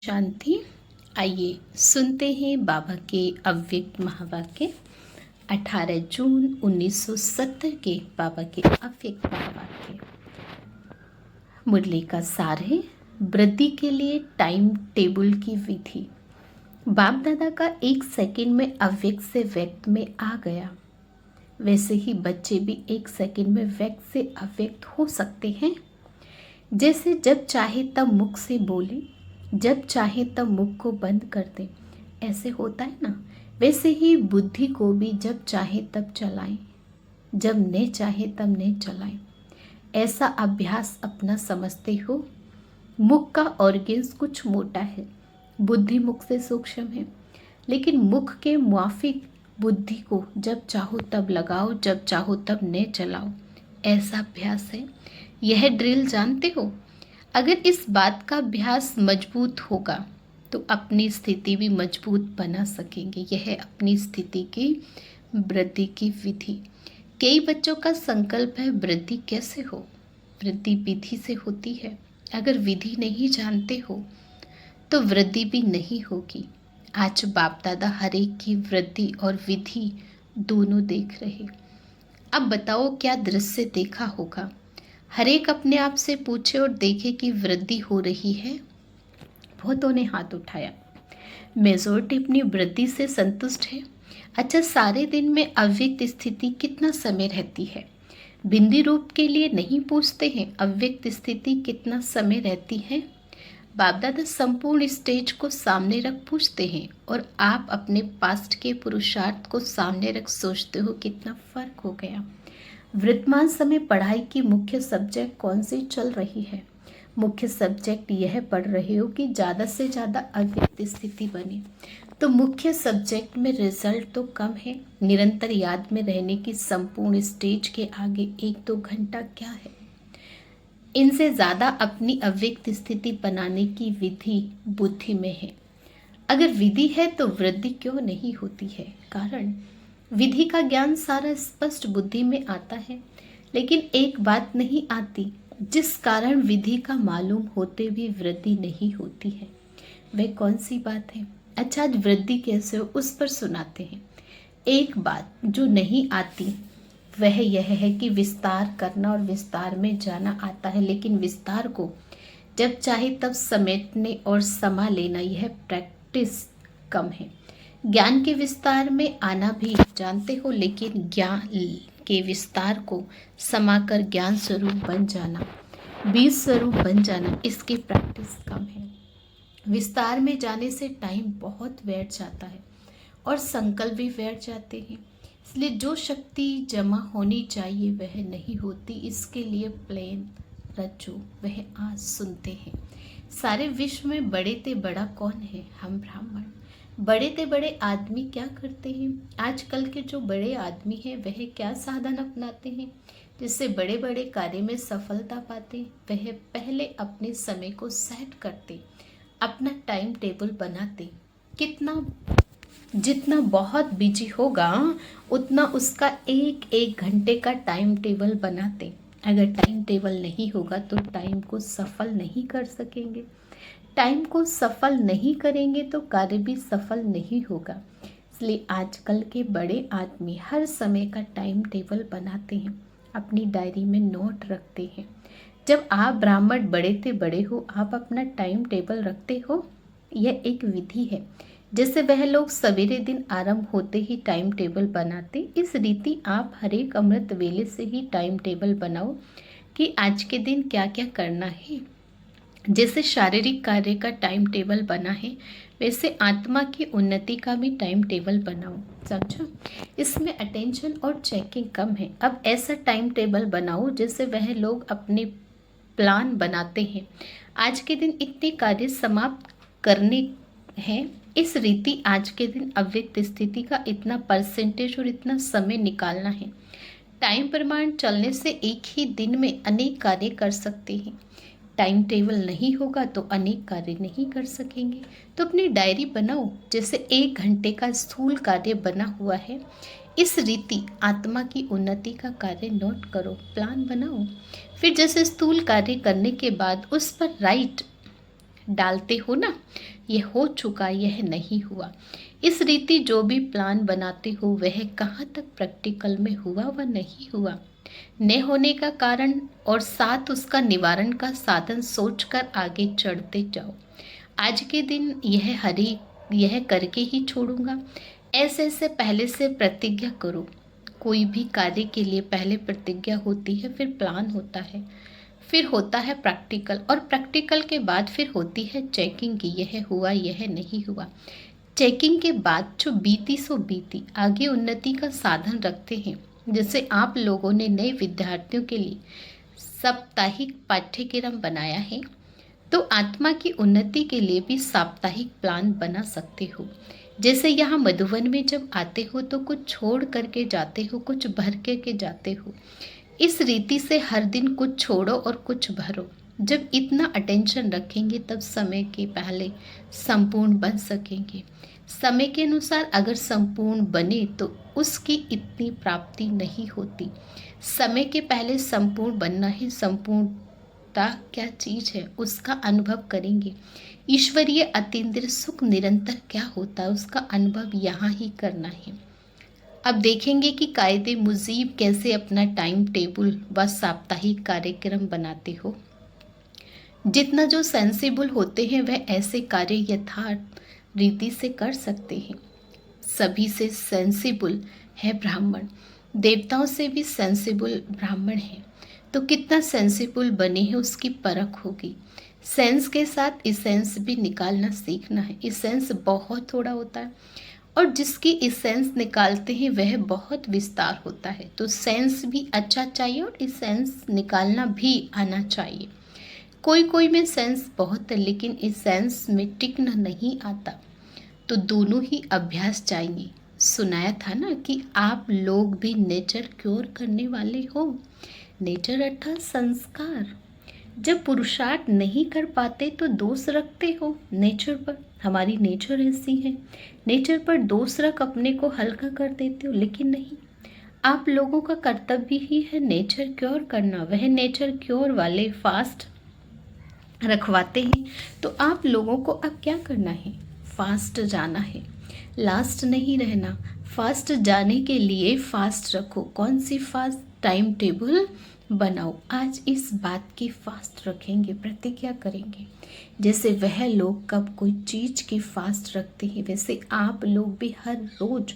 शांति। आइए सुनते हैं बाबा के अव्यक्त महावाक्य। 18 जून 1970 के बाबा के अव्यक्त महावाक्य। मुरली का सार है वृद्धि के लिए टाइम टेबल की विधि। बाप दादा का 1 सेकंड में अव्यक्त से व्यक्त में आ गया, वैसे ही बच्चे भी 1 सेकंड में व्यक्त से अव्यक्त हो सकते हैं। जैसे जब चाहे तब मुख से बोले, जब चाहे तब मुख को बंद कर दें, ऐसे होता है ना। वैसे ही बुद्धि को भी जब चाहे तब चलाएं, जब न चाहे तब न चलाएं। ऐसा अभ्यास अपना समझते हो। मुख का ऑर्गेन्स कुछ मोटा है, बुद्धि मुख से सूक्ष्म है, लेकिन मुख के मुआफिक बुद्धि को जब चाहो तब लगाओ, जब चाहो तब न चलाओ। ऐसा अभ्यास है। यह ड्रिल जानते हो। अगर इस बात का अभ्यास मजबूत होगा तो अपनी स्थिति भी मजबूत बना सकेंगे। यह अपनी स्थिति की वृद्धि की विधि। कई बच्चों का संकल्प है वृद्धि कैसे हो। वृद्धि विधि से होती है। अगर विधि नहीं जानते हो तो वृद्धि भी नहीं होगी। आज बाप दादा हर एक की वृद्धि और विधि दोनों देख रहे। अब बताओ क्या दृश्य देखा होगा। हर एक अपने आप से पूछे और देखे कि वृद्धि हो रही है। बहुतों ने हाथ उठाया। मेजॉरिटी अपनी वृद्धि से संतुष्ट है। अच्छा, सारे दिन में अव्यक्त स्थिति कितना समय रहती है। बिंदी रूप के लिए नहीं पूछते हैं अव्यक्त स्थिति कितना समय रहती है। बाप दादा संपूर्ण स्टेज को सामने रख पूछते हैं और आप अपने पास्ट के पुरुषार्थ को सामने रख सोचते हो कितना फर्क हो गया। वर्तमान समय पढ़ाई की मुख्य सब्जेक्ट कौन सी चल रही है। मुख्य सब्जेक्ट यह पढ़ रहे हो कि ज़्यादा से ज़्यादा अव्यक्त स्थिति बने, तो मुख्य सब्जेक्ट में रिजल्ट तो कम है। निरंतर याद में रहने की संपूर्ण स्टेज के आगे 1-2 घंटा क्या है। इनसे ज़्यादा अपनी अव्यक्त स्थिति बनाने की विधि बुद्धि में है। अगर विधि है तो वृद्धि क्यों नहीं होती है। कारण विधि का ज्ञान सारा स्पष्ट बुद्धि में आता है, लेकिन एक बात नहीं आती जिस कारण विधि का मालूम होते भी वृद्धि नहीं होती है। वह कौन सी बात है। अच्छा, आज वृद्धि कैसे हो उस पर सुनाते हैं। एक बात जो नहीं आती वह यह है कि विस्तार करना और विस्तार में जाना आता है, लेकिन विस्तार को जब चाहे तब समेटने और समा लेना यह प्रैक्टिस कम है। ज्ञान के विस्तार में आना भी जानते हो, लेकिन ज्ञान के विस्तार को समाकर ज्ञान स्वरूप बन जाना, बीज स्वरूप बन जाना, इसकी प्रैक्टिस कम है। विस्तार में जाने से टाइम बहुत बैठ जाता है और संकल्प भी बैठ जाते हैं। इसलिए जो शक्ति जमा होनी चाहिए वह नहीं होती। इसके लिए प्लेन रज्जू वह आज सुनते हैं। सारे विश्व में बड़े ते बड़ा कौन है। हम ब्राह्मण। बड़े ते बड़े आदमी क्या करते हैं। आजकल के जो बड़े आदमी हैं वह क्या साधन अपनाते हैं जिससे बड़े बड़े कार्य में सफलता पाते। वह पहले अपने समय को सेट करते, अपना टाइम टेबल बनाते। जितना बहुत बिजी होगा उतना उसका 1-1 घंटे का टाइम टेबल बनाते। अगर टाइम टेबल नहीं होगा तो टाइम को सफल नहीं कर सकेंगे। टाइम को सफल नहीं करेंगे तो कार्य भी सफल नहीं होगा। इसलिए आजकल के बड़े आदमी हर समय का टाइम टेबल बनाते हैं, अपनी डायरी में नोट रखते हैं। जब आप ब्राह्मण बड़े से बड़े हो, आप अपना टाइम टेबल रखते हो। यह एक विधि है। जैसे वह लोग सवेरे दिन आरंभ होते ही टाइम टेबल बनाते, इस रीति आप हर एक अमृत वेले से ही टाइम टेबल बनाओ कि आज के दिन क्या क्या करना है। जैसे शारीरिक कार्य का टाइम टेबल बना है, वैसे आत्मा की उन्नति का भी टाइम टेबल बनाओ। समझो, इसमें अटेंशन और चेकिंग कम है। अब ऐसा टाइम टेबल बनाओ जैसे वह लोग अपने प्लान बनाते हैं। आज के दिन इतने कार्य समाप्त करने हैं, इस रीति आज के दिन अव्यक्त स्थिति का इतना परसेंटेज और इतना समय निकालना है। टाइम प्रमाण चलने से एक ही दिन में अनेक कार्य कर सकते हैं। टाइम टेबल नहीं होगा तो अनेक कार्य नहीं कर सकेंगे। तो अपनी डायरी बनाओ जैसे 1 घंटे का स्थूल कार्य बना हुआ है। इस रीति आत्मा की उन्नति का कार्य नोट करो, प्लान बनाओ। फिर जैसे स्थूल कार्य करने के बाद उस पर राइट डालते हो ना, ये हो चुका, यह नहीं हुआ। इस रीति जो भी प्लान बनाते हो वह कहाँ तक प्रैक्टिकल में हुआ व नहीं हुआ, न होने का कारण और साथ उसका निवारण का साधन सोचकर आगे चढ़ते जाओ। आज के दिन यह करके ही छोड़ूंगा, ऐसे ऐसे पहले से प्रतिज्ञा करो। कोई भी कार्य के लिए पहले प्रतिज्ञा होती है, फिर प्लान होता है, फिर होता है प्रैक्टिकल, और प्रैक्टिकल के बाद फिर होती है चेकिंग की यह हुआ यह नहीं हुआ। चेकिंग के बाद जो बीती सो बीती, आगे उन्नति का साधन रखते हैं। जैसे आप लोगों ने नए विद्यार्थियों के लिए साप्ताहिक पाठ्यक्रम बनाया है, तो आत्मा की उन्नति के लिए भी साप्ताहिक प्लान बना सकते हो। जैसे यहाँ मधुबन में जब आते हो तो कुछ छोड़ करके जाते हो, कुछ भर के जाते हो। इस रीति से हर दिन कुछ छोड़ो और कुछ भरो। जब इतना अटेंशन रखेंगे तब समय के पहले संपूर्ण बन सकेंगे। समय के अनुसार अगर संपूर्ण बने तो उसकी इतनी प्राप्ति नहीं होती। समय के पहले संपूर्ण बनना है। संपूर्णता क्या चीज है उसका अनुभव करेंगे। ईश्वरीय अतीन्द्रिय सुख निरंतर क्या होता है उसका अनुभव यहाँ ही करना है। अब देखेंगे कि कायदे मुजीब कैसे अपना टाइम टेबल व साप्ताहिक कार्यक्रम बनाते हो। जितना जो सेंसिबल होते हैं वह ऐसे कार्य यथार्थ रीति से कर सकते हैं। सभी से सेंसिबल है ब्राह्मण, देवताओं से भी सेंसिबल ब्राह्मण है। तो कितना सेंसिबल बने हैं उसकी परख होगी। सेंस के साथ इसेंस भी निकालना सीखना है। इसेंस बहुत थोड़ा होता है और जिसकी इसेंस निकालते हैं वह बहुत विस्तार होता है। तो सेंस भी अच्छा चाहिए और इसेंस निकालना भी आना चाहिए। कोई कोई में सेंस बहुत है लेकिन इसेंस में टिकना नहीं आता, तो दोनों ही अभ्यास चाहिए। सुनाया था ना कि आप लोग भी नेचर क्योर करने वाले हो। नेचर अर्थात संस्कार। जब पुरुषार्थ नहीं कर पाते तो दोष रखते हो नेचर पर। हमारी नेचर ऐसी है, नेचर पर दोष रख अपने को हल्का कर देते हो। लेकिन नहीं, आप लोगों का कर्तव्य ही है नेचर क्योर करना। वह नेचर क्योर वाले फास्ट रखवाते हैं, तो आप लोगों को अब क्या करना है, फास्ट जाना है, लास्ट नहीं रहना। फास्ट जाने के लिए फास्ट रखो। कौन सी फास्ट? टाइम टेबल बनाओ। आज इस बात की फास्ट रखेंगे, प्रतिज्ञा करेंगे। जैसे वह लोग कब कोई चीज़ की फास्ट रखते हैं वैसे आप लोग भी हर रोज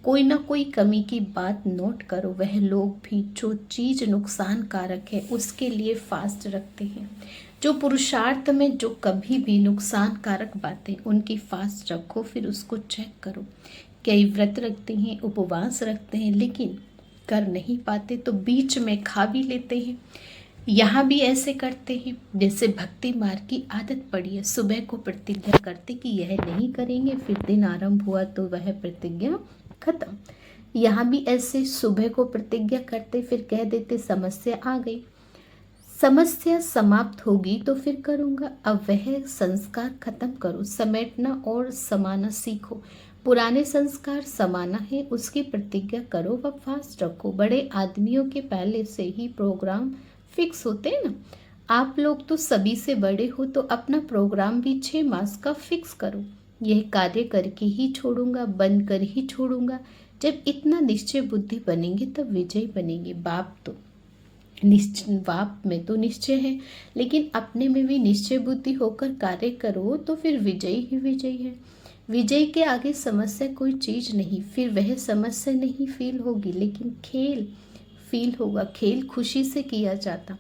कोई ना कोई कमी की बात नोट करो। वह लोग भी जो चीज़ नुकसान कारक है उसके लिए फास्ट रखते हैं। जो पुरुषार्थ में जो कभी भी नुकसान कारक बातें उनकी फास्ट रखो, फिर उसको चेक करो। कई व्रत रखते हैं, उपवास रखते हैं, लेकिन कर नहीं पाते तो बीच में खा भी लेते हैं। यहाँ भी ऐसे करते हैं। जैसे भक्ति मार्ग की आदत पड़ी है, सुबह को प्रतिज्ञा करते कि यह नहीं करेंगे, फिर दिन आरंभ हुआ तो वह प्रतिज्ञा खत्म। यहाँ भी ऐसे सुबह को प्रतिज्ञा करते फिर कह देते समस्या आ गई, समस्या समाप्त होगी तो फिर करूँगा। अब वह संस्कार खत्म करो, समेटना और समाना सीखो। पुराने संस्कार समाना है, उसकी प्रतिज्ञा करो व फास्ट रखो। बड़े आदमियों के पहले से ही प्रोग्राम फिक्स होते हैं ना। आप लोग तो सभी से बड़े हो तो अपना प्रोग्राम भी 6 मास का फिक्स करो। यह कार्य करके ही छोड़ूंगा, बंद कर ही छोड़ूंगा। जब इतना निश्चय बुद्धि बनेंगे तब विजय बनेंगे। बाप में तो निश्चय है, लेकिन अपने में भी निश्चय बुद्धि होकर कार्य करो तो फिर विजय ही विजय है। विजय के आगे समस्या कोई चीज नहीं। फिर वह समस्या नहीं फील होगी, लेकिन खेल फील होगा। खेल खुशी से किया जाता।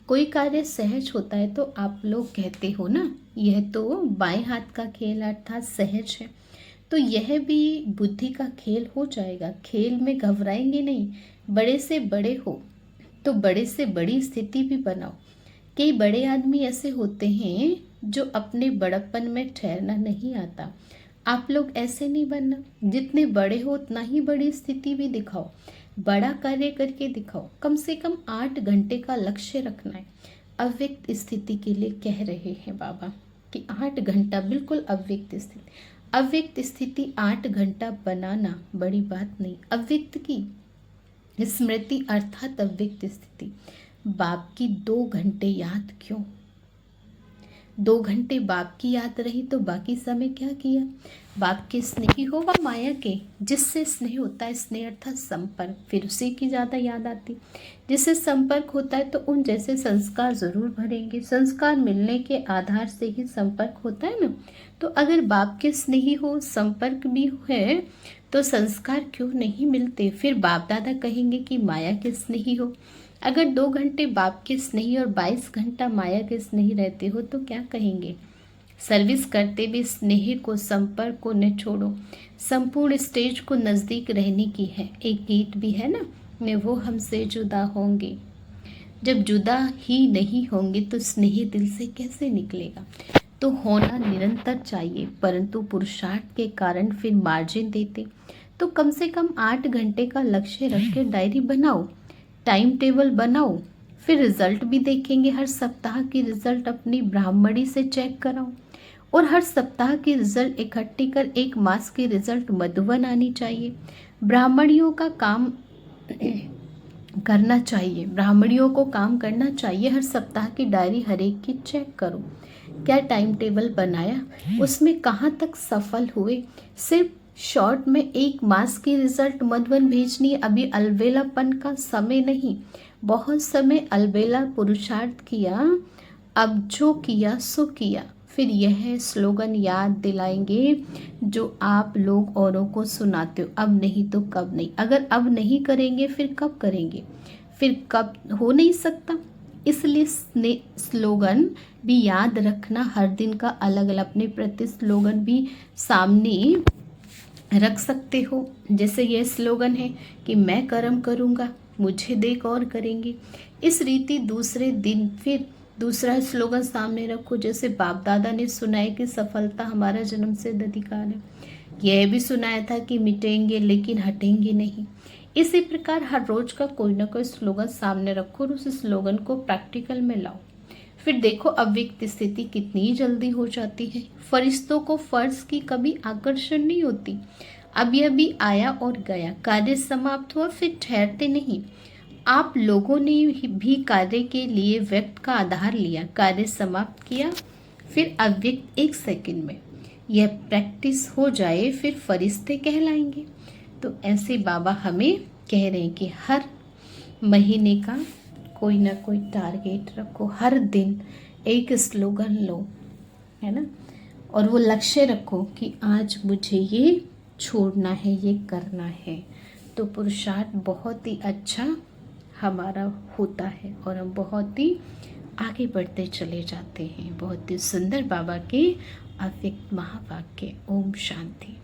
कोई कार्य सहज होता है तो आप लोग कहते हो ना यह तो बाएं हाथ का खेल अर्थात सहज है, तो यह भी बुद्धि का खेल हो जाएगा। खेल में घबराएंगे नहीं। बड़े से बड़े हो तो बड़े से बड़ी स्थिति भी बनाओ। कई बड़े आदमी ऐसे होते हैं जो अपने बड़प्पन में ठहरना नहीं आता। आप लोग ऐसे नहीं बनना। जितने बड़े हो उतना ही बड़ी स्थिति भी दिखाओ, बड़ा कार्य करके दिखाओ। कम से कम 8 घंटे का लक्ष्य रखना है। अव्यक्त स्थिति के लिए कह रहे हैं बाबा कि 8 घंटा बिल्कुल अव्यक्त स्थिति। अव्यक्त स्थिति 8 घंटा बनाना बड़ी बात नहीं। अव्यक्त की स्मृति अर्थात अव्यक्त स्थिति। बाप की 2 घंटे याद क्यों? 2 घंटे बाप की याद रही तो बाकी समय क्या किया? बाप के स्नेही हो व माया के, जिससे स्नेह होता है, स्नेह अर्थात संपर्क, फिर उसी की ज़्यादा याद आती। जिससे संपर्क होता है तो उन जैसे संस्कार ज़रूर भरेंगे। संस्कार मिलने के आधार से ही संपर्क होता है ना। तो अगर बाप के स्नेही हो, संपर्क भी है, तो संस्कार क्यों नहीं मिलते? फिर बाप दादा कहेंगे कि माया के स्नेही हो। अगर 2 घंटे बाप के स्नेही और 22 घंटा माया के स्नेही रहते हो तो क्या कहेंगे? सर्विस करते भी स्नेह को, संपर्क को न छोड़ो, संपूर्ण स्टेज को नज़दीक रहने की है। एक गीत भी है ना, मैं वो हमसे जुदा होंगे। जब जुदा ही नहीं होंगे तो स्नेह दिल से कैसे निकलेगा? तो होना निरंतर चाहिए, परंतु पुरुषार्थ के कारण फिर मार्जिन देते तो कम से कम 8 घंटे का लक्ष्य रख के डायरी बनाओ, टाइम टेबल बनाओ, फिर रिजल्ट भी देखेंगे। हर सप्ताह की रिजल्ट अपनी ब्राह्मणी से चेक कराओ और हर सप्ताह की रिजल्ट इकट्ठी कर एक मास की रिजल्ट मधुबन आनी चाहिए। ब्राह्मणियों का काम करना चाहिए, ब्राह्मणियों को काम करना चाहिए। हर सप्ताह की डायरी हर एक की चेक करो, क्या टाइम टेबल बनाया, उसमें कहाँ तक सफल हुए। सिर्फ शॉर्ट में एक मास की रिजल्ट मधुबन भेजनी, अभी अलबेलापन का समय नहीं। बहुत समय अलबेला पुरुषार्थ किया, अब जो किया सो किया। फिर यह स्लोगन याद दिलाएंगे जो आप लोग औरों को सुनाते हो, अब नहीं तो कब नहीं। अगर अब नहीं करेंगे फिर कब करेंगे? फिर कब हो नहीं सकता। इसलिए स्लोगन भी याद रखना, हर दिन का अलग अलग अपने प्रति स्लोगन भी सामने रख सकते हो। जैसे ये स्लोगन है कि मैं कर्म करूँगा, मुझे देख और करेंगे। इस रीति दूसरे दिन फिर दूसरा स्लोगन सामने रखो। जैसे बाप दादा ने सुनाया कि सफलता हमारा जन्म सिद्ध अधिकार है, यह भी सुनाया था कि मिटेंगे लेकिन हटेंगे नहीं। इसी प्रकार हर रोज का कोई ना कोई स्लोगन सामने रखो और उस स्लोगन को प्रैक्टिकल में लाओ। फिर देखो अव्यक्त स्थिति कितनी जल्दी हो जाती है। फरिश्तों को फर्ज की कभी आकर्षण नहीं होती। अब यह भी आया और गया, कार्य समाप्त हुआ, फिर ठहरते नहीं। आप लोगों ने भी कार्य के लिए व्यक्त का आधार लिया, कार्य समाप्त किया, फिर अव्यक्त 1 सेकंड में। यह प्रैक्टिस हो जाए फिर फरिश्ते कहलाएंगे। तो ऐसे बाबा हमें कह रहे हैं कि हर महीने का कोई ना कोई टारगेट रखो, हर दिन एक स्लोगन लो, है ना, और वो लक्ष्य रखो कि आज मुझे ये छोड़ना है, ये करना है। तो पुरुषार्थ बहुत ही अच्छा हमारा होता है और हम बहुत ही आगे बढ़ते चले जाते हैं। बहुत ही सुंदर बाबा के अव्यक्त महावाक्य। ओम शांति।